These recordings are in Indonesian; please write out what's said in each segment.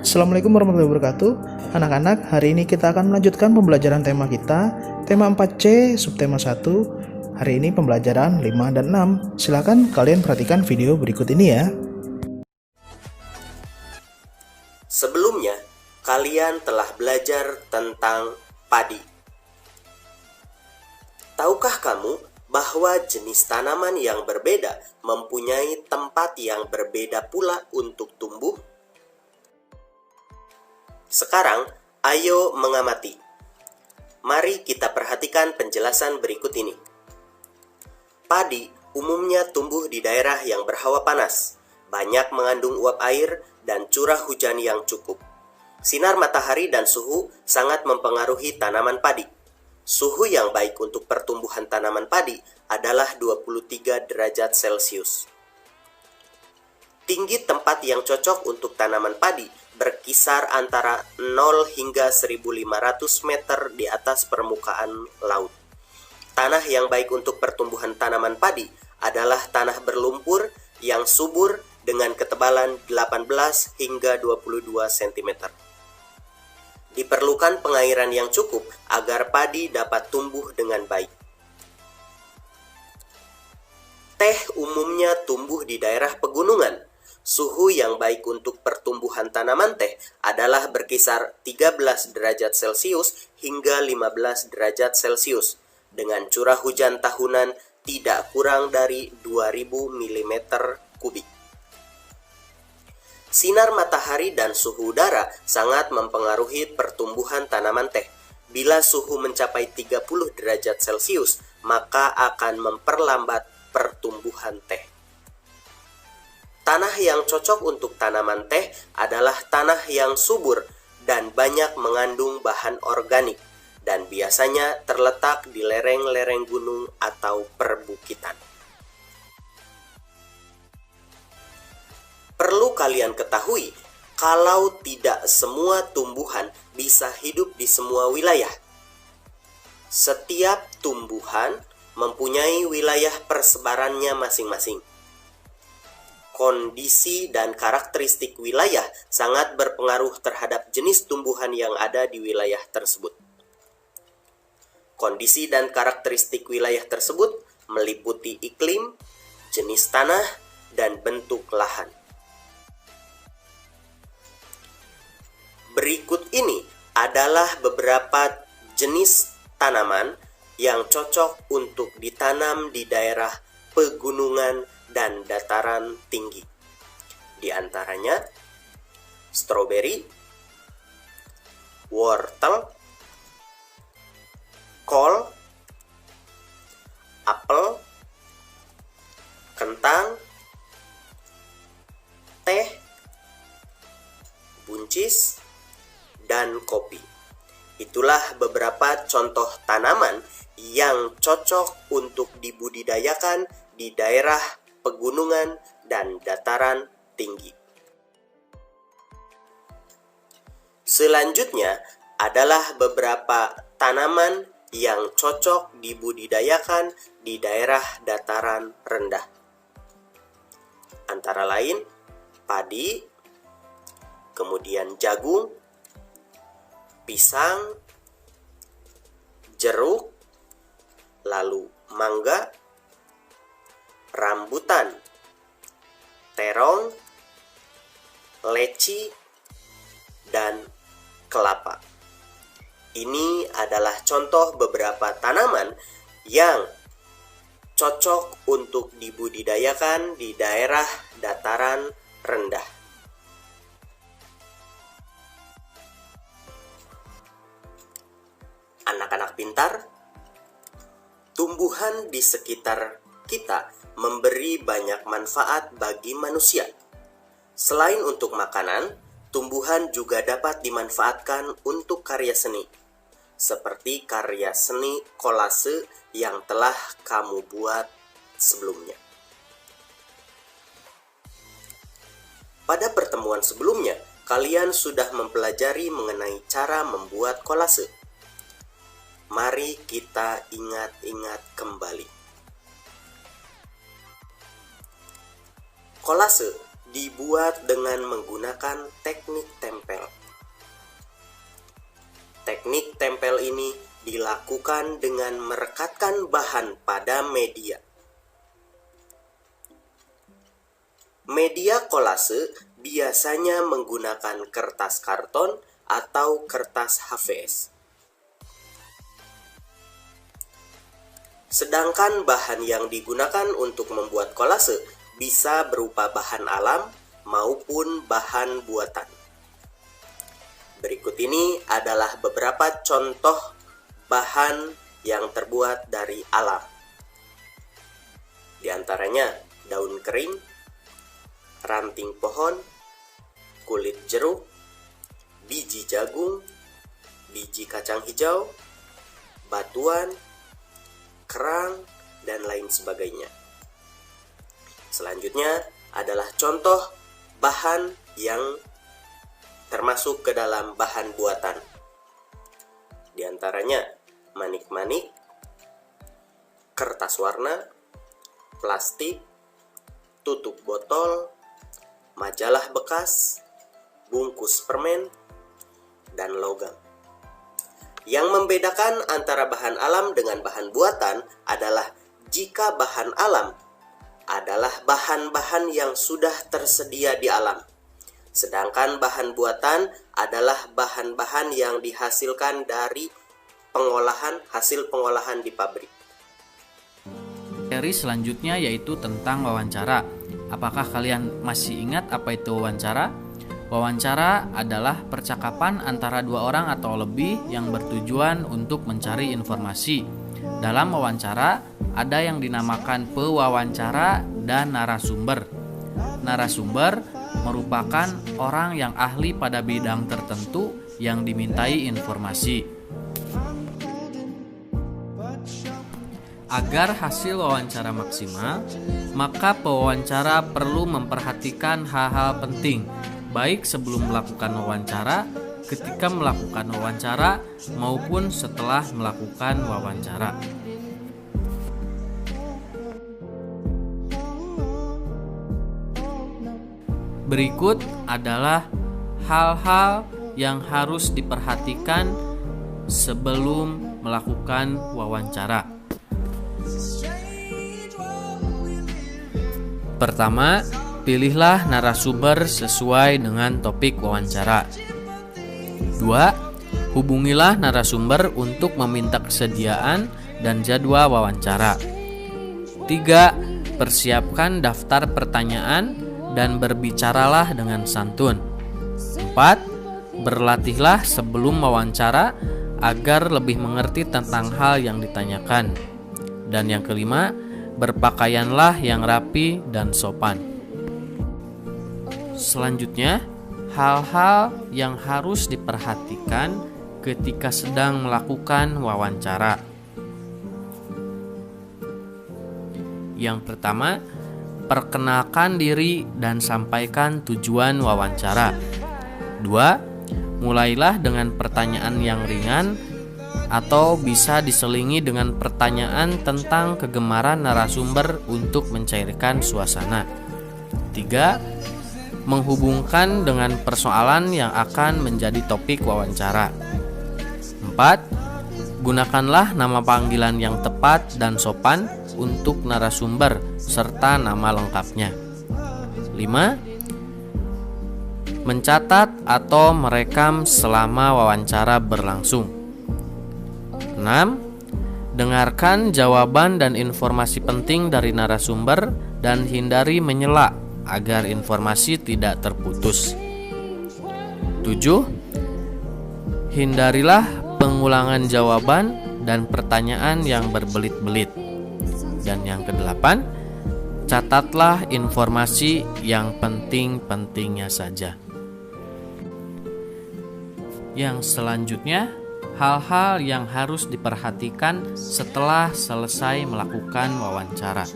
Assalamualaikum warahmatullahi wabarakatuh. Anak-anak, hari ini kita akan melanjutkan pembelajaran tema kita, tema 4C, subtema 1. Hari ini pembelajaran 5 dan 6. Silakan kalian perhatikan video berikut ini ya. Sebelumnya, kalian telah belajar tentang padi. Tahukah kamu bahwa jenis tanaman yang berbeda mempunyai tempat yang berbeda pula untuk tumbuh? Sekarang, ayo mengamati. Mari kita perhatikan penjelasan berikut ini. Padi umumnya tumbuh di daerah yang berhawa panas, banyak mengandung uap air, dan curah hujan yang cukup. Sinar matahari dan suhu sangat mempengaruhi tanaman padi. Suhu yang baik untuk pertumbuhan tanaman padi adalah 23 derajat Celcius. Tinggi tempat yang cocok untuk tanaman padi berkisar antara 0 hingga 1.500 meter di atas permukaan laut. Tanah yang baik untuk pertumbuhan tanaman padi adalah tanah berlumpur yang subur dengan ketebalan 18 hingga 22 cm. Diperlukan pengairan yang cukup agar padi dapat tumbuh dengan baik. Teh umumnya tumbuh di daerah pegunungan. Suhu yang baik untuk pertumbuhan tanaman teh adalah berkisar 13 derajat Celcius hingga 15 derajat Celcius, dengan curah hujan tahunan tidak kurang dari 2000 mm kubik. Sinar matahari dan suhu udara sangat mempengaruhi pertumbuhan tanaman teh. Bila suhu mencapai 30 derajat Celcius, maka akan memperlambat pertumbuhan teh. Tanah yang cocok untuk tanaman teh adalah tanah yang subur dan banyak mengandung bahan organik, dan biasanya terletak di lereng-lereng gunung atau perbukitan. Perlu kalian ketahui, kalau tidak semua tumbuhan bisa hidup di semua wilayah. Setiap tumbuhan mempunyai wilayah persebarannya masing-masing. Kondisi dan karakteristik wilayah sangat berpengaruh terhadap jenis tumbuhan yang ada di wilayah tersebut. Kondisi dan karakteristik wilayah tersebut meliputi iklim, jenis tanah, dan bentuk lahan. Berikut ini adalah beberapa jenis tanaman yang cocok untuk ditanam di daerah pegunungan dan dataran tinggi. Di antaranya, stroberi, wortel, kol, apel, kentang, teh, buncis, dan kopi. Itulah beberapa contoh tanaman yang cocok untuk dibudidayakan di daerah pegunungan dan dataran tinggi. Selanjutnya adalah beberapa tanaman yang cocok dibudidayakan di daerah dataran rendah. Antara lain padi, kemudian jagung, pisang, jeruk, lalu mangga, rambutan, terong, leci, dan kelapa. Ini adalah contoh beberapa tanaman yang cocok untuk dibudidayakan di daerah dataran rendah. Anak-anak pintar, tumbuhan di sekitar kita memberi banyak manfaat bagi manusia. Selain untuk makanan, tumbuhan juga dapat dimanfaatkan untuk karya seni, seperti karya seni kolase yang telah kamu buat sebelumnya. Pada pertemuan sebelumnya, kalian sudah mempelajari mengenai cara membuat kolase. Mari kita ingat-ingat kembali. Kolase dibuat dengan menggunakan teknik tempel. Teknik tempel ini dilakukan dengan merekatkan bahan pada media. Media kolase biasanya menggunakan kertas karton atau kertas HVS. Sedangkan bahan yang digunakan untuk membuat kolase bisa berupa bahan alam maupun bahan buatan. Berikut ini adalah beberapa contoh bahan yang terbuat dari alam. Di antaranya daun kering, ranting pohon, kulit jeruk, biji jagung, biji kacang hijau, batuan, kerang, dan lain sebagainya. Selanjutnya adalah contoh bahan yang termasuk ke dalam bahan buatan. Di antaranya manik-manik, kertas warna, plastik, tutup botol, majalah bekas, bungkus permen, dan logam. Yang membedakan antara bahan alam dengan bahan buatan adalah jika bahan alam adalah bahan-bahan yang sudah tersedia di alam. Sedangkan bahan buatan adalah bahan-bahan yang dihasilkan dari hasil pengolahan di pabrik. Seri selanjutnya yaitu tentang wawancara. Apakah kalian masih ingat apa itu wawancara? Wawancara adalah percakapan antara dua orang atau lebih yang bertujuan untuk mencari informasi. Dalam wawancara, ada yang dinamakan pewawancara dan narasumber. Narasumber merupakan orang yang ahli pada bidang tertentu yang dimintai informasi. Agar hasil wawancara maksimal, maka pewawancara perlu memperhatikan hal-hal penting, baik sebelum melakukan wawancara, ketika melakukan wawancara, maupun setelah melakukan wawancara. Berikut adalah hal-hal yang harus diperhatikan sebelum melakukan wawancara. Pertama, pilihlah narasumber sesuai dengan topik wawancara. 2. Hubungilah narasumber untuk meminta kesediaan dan jadwal wawancara. 3. Persiapkan daftar pertanyaan dan berbicaralah dengan santun. 4. Berlatihlah sebelum wawancara agar lebih mengerti tentang hal yang ditanyakan. Dan yang kelima, berpakaianlah yang rapi dan sopan. Selanjutnya, hal-hal yang harus diperhatikan ketika sedang melakukan wawancara. Yang pertama, perkenalkan diri dan sampaikan tujuan wawancara. 2. Mulailah dengan pertanyaan yang ringan atau bisa diselingi dengan pertanyaan tentang kegemaran narasumber untuk mencairkan suasana. 3. Menghubungkan dengan persoalan yang akan menjadi topik wawancara. 4. Gunakanlah nama panggilan yang tepat dan sopan untuk narasumber serta nama lengkapnya. 5. Mencatat atau merekam selama wawancara berlangsung. 6. Dengarkan jawaban dan informasi penting dari narasumber dan hindari menyela agar informasi tidak terputus. 7. Hindarilah pengulangan jawaban dan pertanyaan yang berbelit-belit. Dan yang ke-8, catatlah informasi yang penting-pentingnya saja. Yang selanjutnya, hal-hal yang harus diperhatikan setelah selesai melakukan wawancara.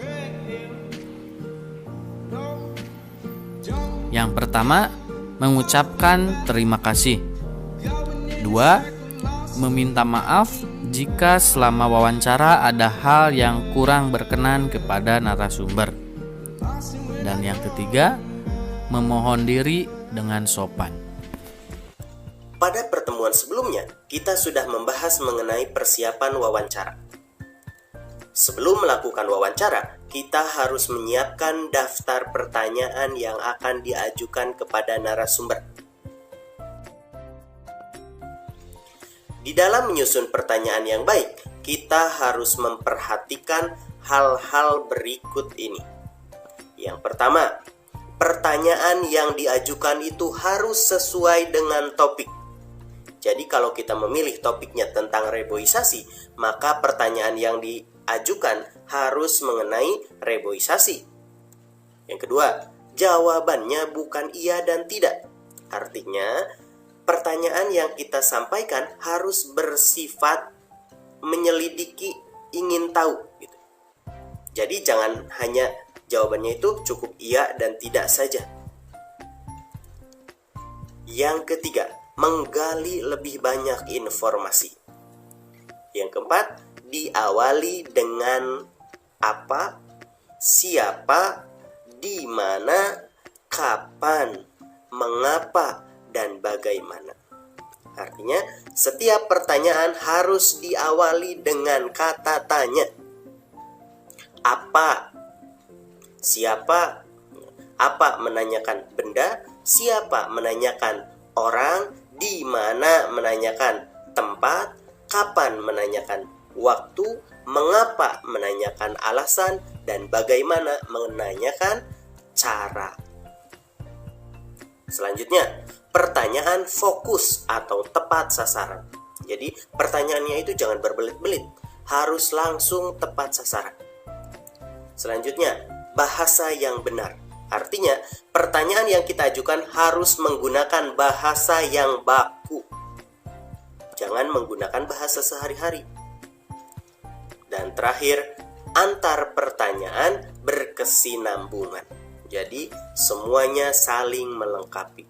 Yang pertama, mengucapkan terima kasih. 2. Meminta maaf jika selama wawancara ada hal yang kurang berkenan kepada narasumber. Dan yang ketiga, memohon diri dengan sopan. Pada pertemuan sebelumnya, kita sudah membahas mengenai persiapan wawancara. Sebelum melakukan wawancara, kita harus menyiapkan daftar pertanyaan yang akan diajukan kepada narasumber. Di dalam menyusun pertanyaan yang baik, kita harus memperhatikan hal-hal berikut ini. Yang pertama, pertanyaan yang diajukan itu harus sesuai dengan topik. Jadi kalau kita memilih topiknya tentang reboisasi, maka pertanyaan yang diajukan harus mengenai reboisasi. Yang kedua, jawabannya bukan iya dan tidak. Artinya, pertanyaan yang kita sampaikan harus bersifat menyelidiki, ingin tahu gitu. Jadi jangan hanya jawabannya itu cukup iya dan tidak saja. Yang ketiga, menggali lebih banyak informasi. Yang keempat, diawali dengan apa, siapa, di mana, kapan, mengapa, dan bagaimana. Artinya, setiap pertanyaan harus diawali dengan kata tanya. Apa? Siapa? Apa menanyakan benda, siapa menanyakan orang, di mana menanyakan tempat, kapan menanyakan waktu, mengapa menanyakan alasan, dan bagaimana menanyakan cara. Selanjutnya, pertanyaan fokus atau tepat sasaran. Jadi, pertanyaannya itu jangan berbelit-belit, harus langsung tepat sasaran. Selanjutnya, bahasa yang benar. Artinya, pertanyaan yang kita ajukan harus menggunakan bahasa yang baku. Jangan menggunakan bahasa sehari-hari. Dan terakhir, antar pertanyaan berkesinambungan. Jadi, semuanya saling melengkapi.